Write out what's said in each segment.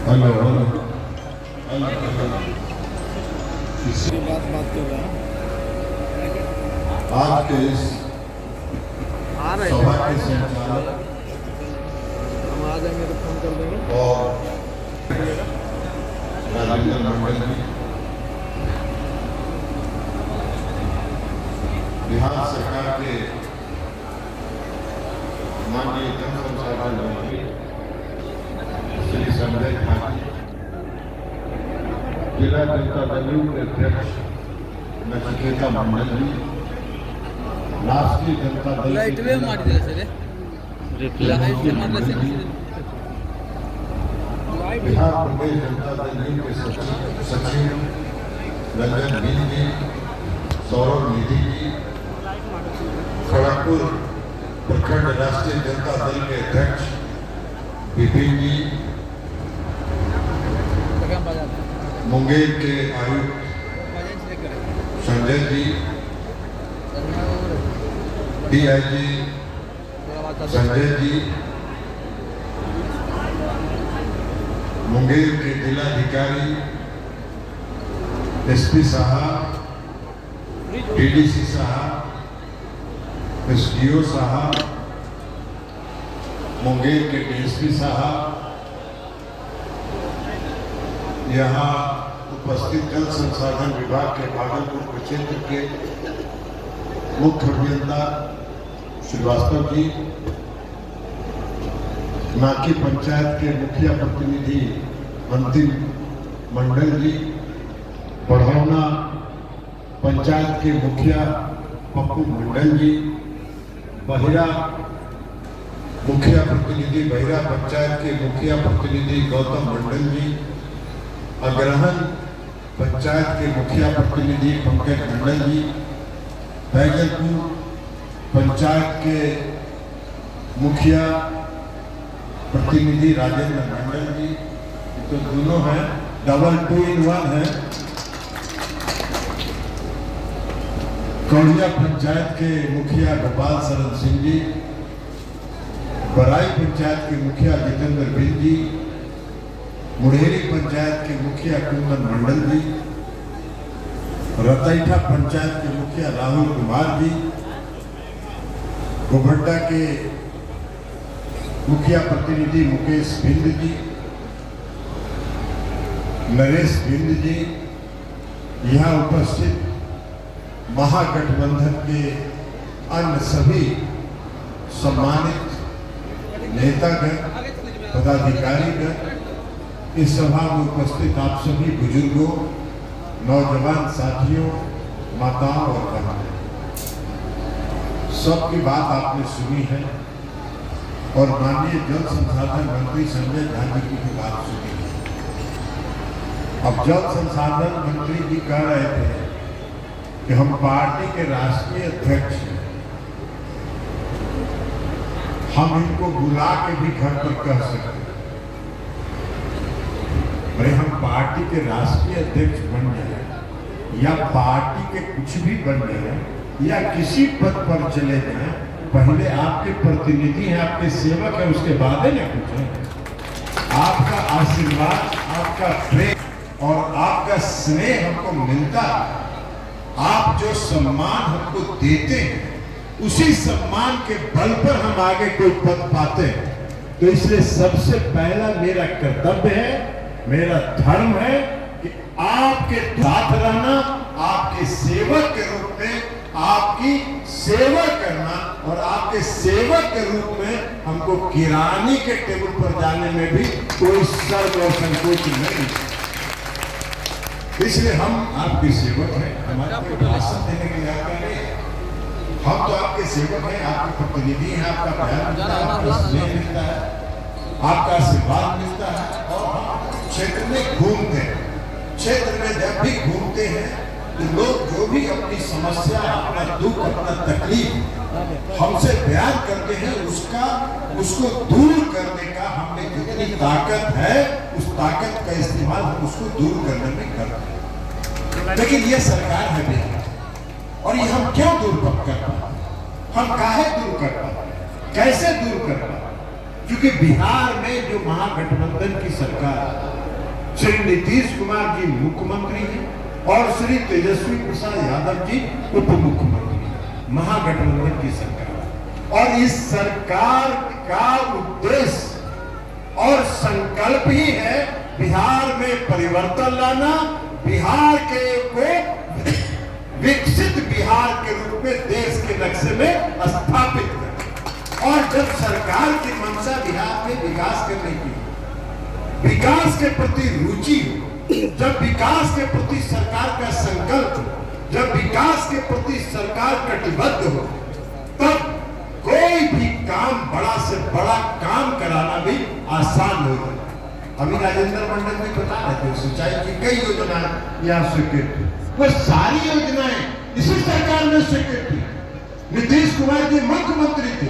Hello hello इसी बात कर रहा है। आज के इस आ रहे सभा हैं, के संचालक हम आ जाएंगे तो फोन कर देंगे। और राजेंद्र मंडल जी, बिहार सरकार के माननीय जन संसाधन मंत्री श्री संजय झा जी, जिला जनता दल के अध्यक्ष नचिकेता मंडल जी, राष्ट्रीय जनता दल लाइट के वे ಮಾಡಿದೆ ಸರ್ लाइट ಮಾಡಲ बिहार प्रदेश जनता दल के सचिव रंजन मीन जी, सौरभ निधि जी, खड़गपुर प्रखंड राष्ट्रीय जनता दल के अध्यक्ष विपिन जी, मुंगेर के आयुक्त संजय जी, डीआईजी संजय जी, मुंगेर के जिलाधिकारी एसपी साहब, डीडीसी साहब, एसडीओ साहब, मुंगेर के डीएसपी साहब, यहाँ उपस्थित जल संसाधन विभाग के भागलपुर क्षेत्र के मुख्य अभियंता श्रीवास्तव जी, नाकी पंचायत के मुखिया प्रतिनिधि अंतिम मंडल जी, बढ़ौना पंचायत के मुखिया पप्पू मंडल जी, बहिरा मुखिया प्रतिनिधि बहिरा पंचायत के मुखिया प्रतिनिधि गौतम मंडल जी, अग्रहण पंचायत के मुखिया प्रतिनिधि पंकज मंडल जी, बैजलपुर पंचायत के मुखिया प्रतिनिधि राजेंद्र मंडल जी, तो दोनों हैं, डबल 2 in 1 है। कौड़िया पंचायत के मुखिया गोपाल शरण सिंह जी, बराई पंचायत के मुखिया जितेंद्र बिल जी, मुढ़ेरी पंचायत के मुखिया कुंदन मंडल जी, रतैठा पंचायत के मुखिया राहुल कुमार जी, गोभट्टा के मुखिया प्रतिनिधि मुकेश बिंद जी, नरेश बिंद जी, यहाँ उपस्थित महागठबंधन के अन्य सभी सम्मानित नेतागण, पदाधिकारीगण, इस सभा में उपस्थित आप सभी बुजुर्गों, नौजवान साथियों, माताओं और बहनों, सबकी बात आपने सुनी है और माननीय जल संसाधन मंत्री संजय झा जी की भी बात सुनी है। अब जल संसाधन मंत्री जी कह रहे थे कि हम पार्टी के राष्ट्रीय अध्यक्ष हैं, हम इनको बुला के भी घर पर कह सकते हैं, अरे हम पार्टी के राष्ट्रीय अध्यक्ष बन जाए या पार्टी के कुछ भी बन जाए या किसी पद पर चले जाए, पहले आपके प्रतिनिधि हैं, आपके सेवक हैं, उसके बाद है ना कुछ है। आपका आशीर्वाद, आपका प्रेम और आपका स्नेह हमको मिलता है। आप जो सम्मान हमको देते हैं, उसी सम्मान के बल पर हम आगे कोई पद पाते हैं। तो इसलिए सबसे पहला मेरा कर्तव्य है, मेरा धर्म है कि आपके साथ रहना, आपके सेवक के रूप में आपकी सेवा करना और आपके सेवक के रूप में हमको किरानी के टेबल पर जाने में भी कोई शर्म और संकोच नहीं। इसलिए हम आपके सेवक हैं, हमारे भाषण देने के लिए आपका नहीं, हम तो आपके सेवक हैं, आपके प्रतिनिधि हैं, आपका प्यार मिलता है, आपका स्नेह मिलता है, आपका आशीर्वाद मिलता है। और हम क्षेत्र में घूमते हैं, क्षेत्र में जब भी घूमते हैं तो लोग जो भी अपनी समस्या, अपना दुख, अपना तकलीफ हमसे बयान करते हैं, उसको दूर करने का हमने जितनी ताकत है, उस ताकत का इस्तेमाल हम उसको दूर करने में करते हैं। लेकिन ये सरकार है बिहार, और ये हम क्यों दूर कर पाते, हम काहे दूर कर पाते, कैसे दूर कर पाते, क्योंकि बिहार में जो महागठबंधन की सरकार, श्री नीतीश कुमार जी मुख्यमंत्री हैं और श्री तेजस्वी प्रसाद यादव जी उप मुख्यमंत्री, महागठबंधन की सरकार। और इस सरकार का उद्देश्य और संकल्प ही है बिहार में परिवर्तन लाना, बिहार को विकसित बिहार के रूप में देश के नक्शे में स्थापित करना। और जब सरकार की मंशा बिहार में विकास करने की, विकास के प्रति रुचि हो, जब विकास के प्रति सरकार का संकल्प हो, जब विकास के प्रति सरकार कटिबद्ध हो, तब कोई भी काम बड़ा से बड़ा काम कराना भी आसान हो जाए। अभी राजेंद्र मंडल भी बता रहे थे, सिंचाई की कई योजनाएं यहाँ स्वीकृत हुई, वो सारी योजनाएं इसी सरकार में स्वीकृत हुई। नीतीश कुमार जी मुख्यमंत्री थे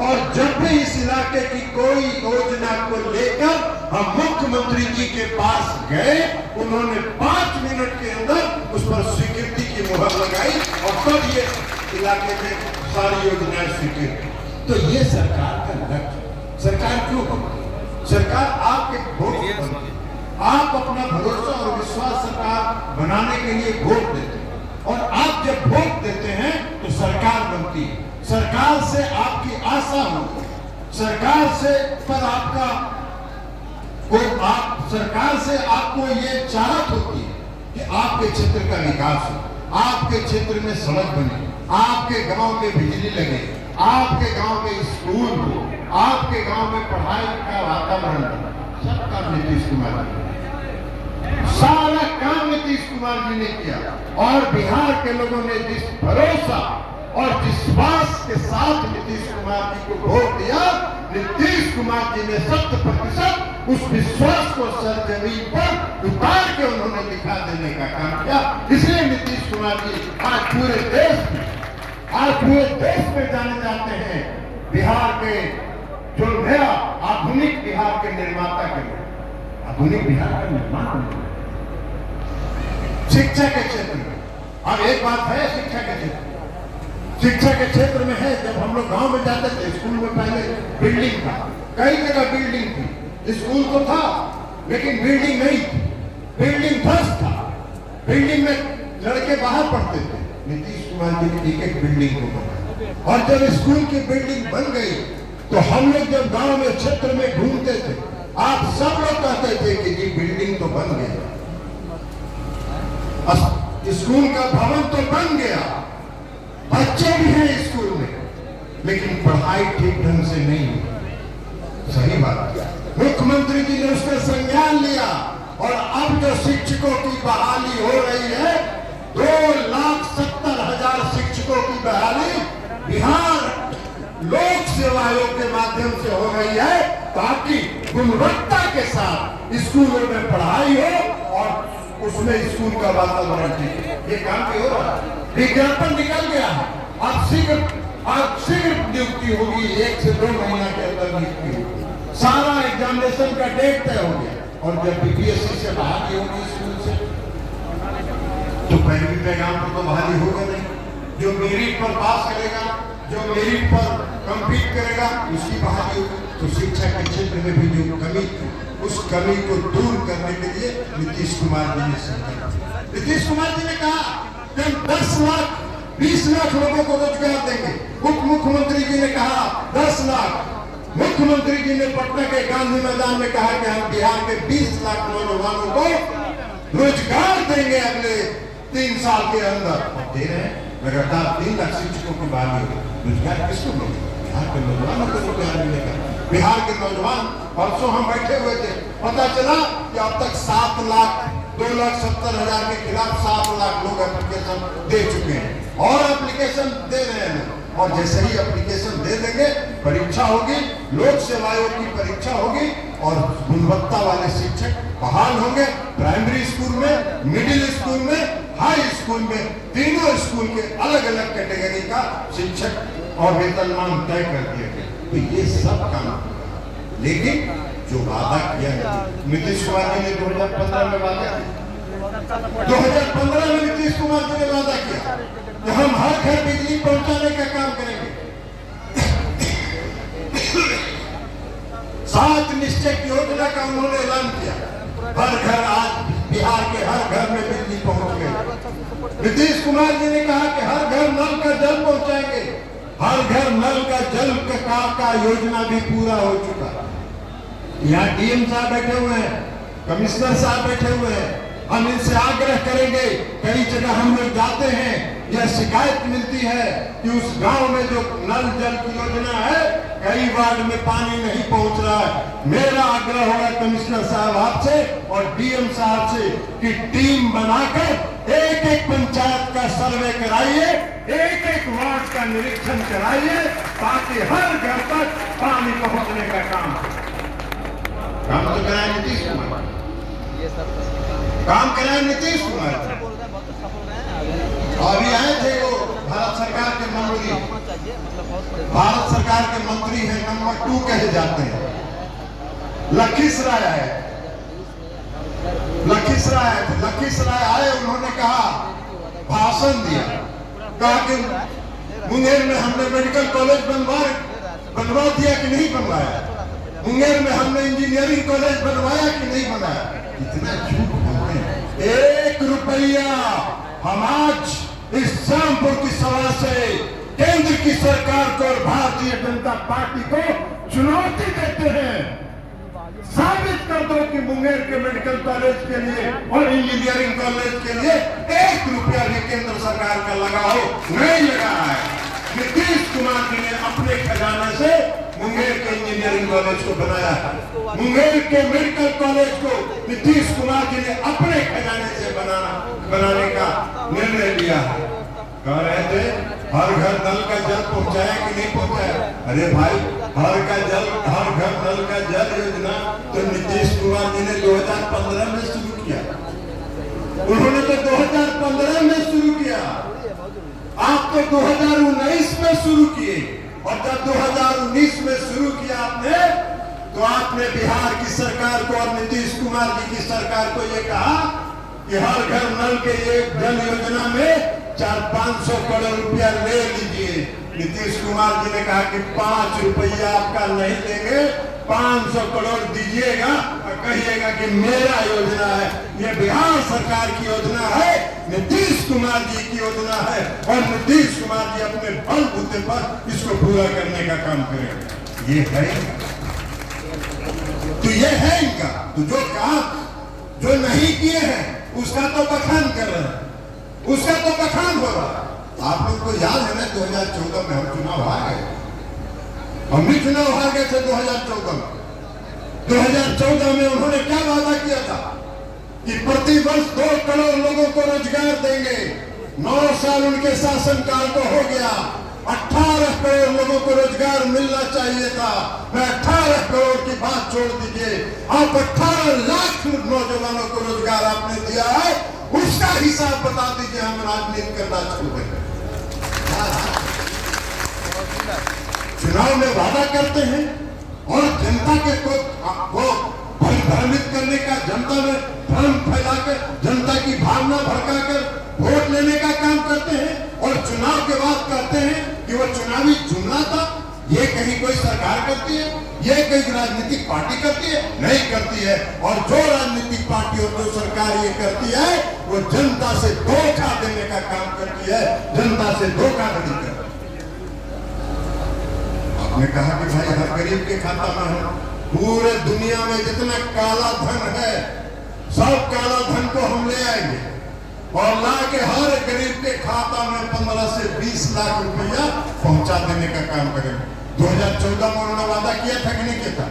और जब भी इस इलाके की कोई योजना को लेकर हम मुख्यमंत्री जी के पास गए, उन्होंने 5 मिनट के अंदर उस पर स्वीकृति की मुहर लगाई और तब ये इलाके में सारी योजनाएं स्वीकृत। तो ये सरकार का लक्ष्य। सरकार क्यों होगी? सरकार आपके वोट, आप अपना भरोसा और विश्वास सरकार बनाने के लिए वोट देते हैं और आप जब वोट देते हैं तो सरकार बनती है। सरकार से आपकी आशा होती है, सरकार से पर आपका सरकार से आपको ये चाहत होती है कि आपके क्षेत्र का विकास हो, आपके क्षेत्र में सड़क बने, आपके गांव में बिजली लगे, आपके गांव में स्कूल हो, आपके गांव में पढ़ाई का वातावरण हो। सब काम नीतीश कुमार जी ने, सारा काम नीतीश कुमार जी ने किया और बिहार के लोगों ने जिस भरोसा और विश्वास के साथ नीतीश कुमार जी को वोट दिया, नीतीश कुमार जी ने 100% उस विश्वास को सरजमीन पर उतार के उन्होंने दिखा देने का काम किया। इसलिए नीतीश कुमार जी आज पूरे देश में जाने जाते हैं बिहार के जो नया आधुनिक बिहार के निर्माता के लिए। आधुनिक बिहार का निर्माण शिक्षा के क्षेत्र में, अब एक बात है शिक्षा के क्षेत्र, शिक्षा के क्षेत्र में है, जब हम लोग गांव में जाते थे स्कूल में पहले बिल्डिंग था, कई जगह बिल्डिंग थी, स्कूल तो था लेकिन बिल्डिंग नहीं थी, बिल्डिंग ध्वस्त था, बिल्डिंग में लड़के बाहर पढ़ते थे। नीतीश कुमार जी ने एक बिल्डिंग को बनाया और जब स्कूल की बिल्डिंग बन गई तो हम लोग जब गांव में क्षेत्र में घूमते थे, आप सब लोग कहते थे कि जी बिल्डिंग तो बन गया, स्कूल का भवन तो बन गया, बच्चे भी हैं स्कूल में, लेकिन पढ़ाई ठीक ढंग से नहीं हुई। सही बात, मुख्यमंत्री जी ने उसका संज्ञान लिया और अब जो शिक्षकों की बहाली हो रही है, 2,70,000 शिक्षकों की बहाली बिहार लोक सेवा आयोग के माध्यम से हो रही है, ताकि गुणवत्ता के साथ स्कूलों में पढ़ाई हो और उसमें स्कूल का वातावरण ठीक है। ये काम भी हो रहा है, विज्ञापन निकल गया है, अब शीघ्र नियुक्ति होगी, 1 से 2 महीना के अंदर नियुक्ति होगी, सारा एग्जामिनेशन का डेट तय हो गया और जब बीपीएससी से बहाली होगी स्कूल से तो पहली पैगाम पर तो बहाली होगा नहीं। जो मेरिट पर पास करेगा, जो मेरिट पर कम्पीट करेगा, उसकी बहाली होगी। तो शिक्षा के क्षेत्र में भी जो कमी थी, उस कमी को दूर करने के लिए नीतीश कुमार जी ने संकल्प, नीतीश कुमार जी ने कहा कि हम 10 लाख 20 लाख लोगों को रोजगार देंगे। उप मुख्यमंत्री जी ने कहा 10 लाख, मुख्यमंत्री जी ने पटना के गांधी मैदान में कहा कि हम बिहार के 20 लाख नौजवानों को रोजगार देंगे अगले 3 साल के अंदर। दे रहे हैं, लगातार 3 लाख शिक्षकों की बहाली हो। रोजगार किसको मिलेगा? बिहार के नौजवानों को रोजगार मिलेगा। बिहार के नौजवान, परसों हम बैठे हुए थे, पता चला कि अब तक 2,70,000 के खिलाफ 7 लाख लोग एप्लीकेशन दे चुके हैं और एप्लीकेशन दे रहे हैं। और जैसे ही एप्लीकेशन दे देंगे, परीक्षा होगी, लोक सेवा आयोग की परीक्षा होगी और गुणवत्ता वाले शिक्षक बहाल होंगे। प्राइमरी स्कूल में, मिडिल स्कूल में, हाई स्कूल में, तीनों स्कूल के अलग अलग कैटेगरी का शिक्षक और वेतनमान तय कर दिया गया। तो ये सब काम, लेकिन जो वादा किया है नीतीश कुमार जी ने 2015 में वादा किया, 2015 में नीतीश कुमार जी ने वादा किया कि हम हर घर बिजली पहुंचाने का काम करेंगे। 7 निश्चय की योजना का उन्होंने ऐलान किया। हर घर, आज बिहार के हर घर में बिजली पहुंच गई। नीतीश कुमार जी ने कहा कि हर घर नल का जल पहुंचाएंगे। हर घर नल का जल का योजना भी पूरा हो चुका। यहाँ डीएम साहब बैठे हुए हैं, कमिश्नर साहब बैठे हुए हैं। हम इनसे आग्रह करेंगे, कई जगह हम लोग जाते हैं, यह शिकायत मिलती है कि उस गांव में जो नल जल की योजना है, कई वार्ड में पानी नहीं पहुंच रहा है। मेरा आग्रह होगा कमिश्नर साहब आपसे और डीएम साहब से कि टीम बनाकर एक एक पंचायत का सर्वे कराइए, एक एक वार्ड का निरीक्षण कराइए, ताकि हर घर तक पानी पहुंचने का काम तो कराए नीतीश कुमार, काम कराए नीतीश कुमार। अभी आए थे वो भारत सरकार के मंत्री, भारत सरकार के मंत्री हैं, नंबर 2 कहे जाते हैं, लखीसराय है, लखीसराय आए थे। लखीसराय आए, उन्होंने कहा, भाषण दिया, कहा कि मुंगेर में हमने मेडिकल कॉलेज बनवा दिया कि नहीं बनवाया, मुंगेर में हमने इंजीनियरिंग कॉलेज बनवाया कि नहीं बनाया। इतना झूठ बोलते हैं। 1 रुपया हम आज इस श्यामपुर की सभा से केंद्र की सरकार को और भारतीय जनता पार्टी को चुनौती देते हैं। साबित कर दो कि मुंगेर के मेडिकल कॉलेज के लिए और इंजीनियरिंग कॉलेज के लिए 1 रुपया भी केंद्र सरकार का लगा हो, नहीं लगा है। नीतीश कुमार जी ने अपने खजाने से मुंगेर के इंजीनियरिंग कॉलेज को बनाया, मुंगेर के मेडिकल कॉलेज को नीतीश कुमार जी ने अपने खजाने से बनाने का निर्णय लिया। कह रहे थे हर घर नल का जल पहुंचाया कि नहीं पहुंचाया। अरे भाई, हर घर नल का जल योजना तो नीतीश कुमार जी ने 2015 में शुरू किया। उन्होंने तो 2015 में शुरू किया, आप तो 2019 में शुरू किए। और जब 2019 में शुरू किया आपने, तो आपने बिहार की सरकार को और नीतीश कुमार जी की सरकार को ये कहा कि हर घर नल के ये जल योजना में 400-500 करोड़ रुपया ले लीजिए। नीतीश कुमार जी ने कहा कि 5 रुपया आपका नहीं देंगे, 500 करोड़ दीजिएगा और कहिएगा कि मेरा योजना है, ये बिहार सरकार की योजना है, नीतीश कुमार जी की योजना है और नीतीश कुमार जी अपने बलबूते पर इसको पूरा करने का काम करेंगे। ये है, तो ये है इनका। तो जो काम जो नहीं किए हैं उसका तो बखान कर रहे हैं, उसका तो बखान हो रहा है। आप लोग को याद है ना 2014 में हम चुनाव हार गए, हम भी चुनाव हार गए थे 2014 में। 2014 में उन्होंने क्या वादा किया था कि प्रति वर्ष 2 करोड़ लोगों को रोजगार देंगे। 9 साल उनके शासनकाल को हो गया, 18 करोड़ लोगों को रोजगार मिलना चाहिए था। मैं 18 करोड़ की बात छोड़ दीजिए, आप 18 लाख नौजवानों को रोजगार आपने दिया है, उसका हिसाब बता दीजिए, हम राजनीति करना छोड़ देंगे। चुनाव में वादा करते हैं और जनता के को भ्रमित करने का, जनता में भ्रम फैलाकर, जनता की भावना भड़काकर वोट लेने का काम करते हैं और चुनाव के बाद कहते हैं कि वो चुनावी जुमला था। ये कहीं कोई सरकार करती है, ये कहीं राजनीतिक पार्टी करती है? नहीं करती है। और जो राजनीतिक पार्टी और जो सरकार ये करती है, वो जनता से धोखा देने का काम करती है, जनता से धोखा नहीं करती। आपने कहा कि भाई हर गरीब के खाता में है, पूरे दुनिया में जितना काला धन है, सब काला धन को हम ले आएंगे और ला के हर गरीब के खाता में 15 से 20 लाख रुपया पहुंचा देने का काम करेंगे। 2014 में उन्होंने वादा किया था कि नहीं किया था?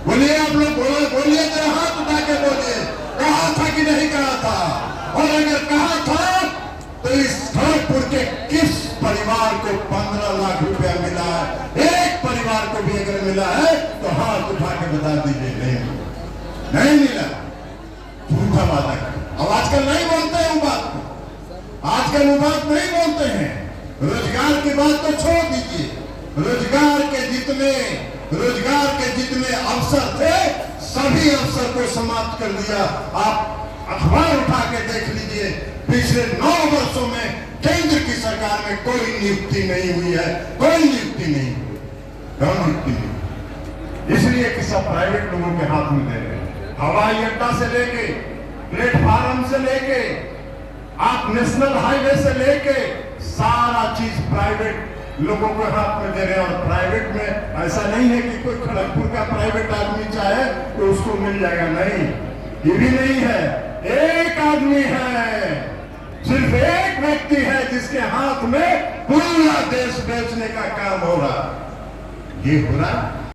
बोलिए आप लोग, बोलिए जरा, हाथ उठा के बोलिए, कहा था कि नहीं कहा था? और अगर कहा था तो इस खड़गपुर के किस परिवार को 15 लाख रुपया मिला है? एक परिवार को भी अगर मिला है तो हाथ उठा के बता दीजिए, नहीं मिला। झूठा वादा कर। अब आजकल नहीं बोलते हैं वो बात को, आजकल वो बात नहीं बोलते हैं। रोजगार की बात तो छोड़ दीजिए, रोजगार के जितने अवसर थे सभी अवसर को समाप्त कर दिया। आप अखबार उठा के देख लीजिए, पिछले 9 वर्षों में केंद्र की सरकार में कोई नियुक्ति नहीं हुई है, कोई नियुक्ति नहीं हुई, कोई नियुक्ति नहीं। इसलिए कि सब प्राइवेट लोगों के हाथ में दे रहे हैं। हवाई अड्डा से लेके, प्लेटफार्म से लेके, आप नेशनल हाईवे से लेके सारा चीज प्राइवेट लोगों के हाथ में दे रहे हैं। और प्राइवेट में ऐसा नहीं है कि कोई खड़गपुर का प्राइवेट आदमी चाहे तो उसको मिल जाएगा, नहीं, ये भी नहीं है। एक आदमी है, सिर्फ एक व्यक्ति है जिसके हाथ में पूरा देश बेचने का काम हो रहा, ये हो रहा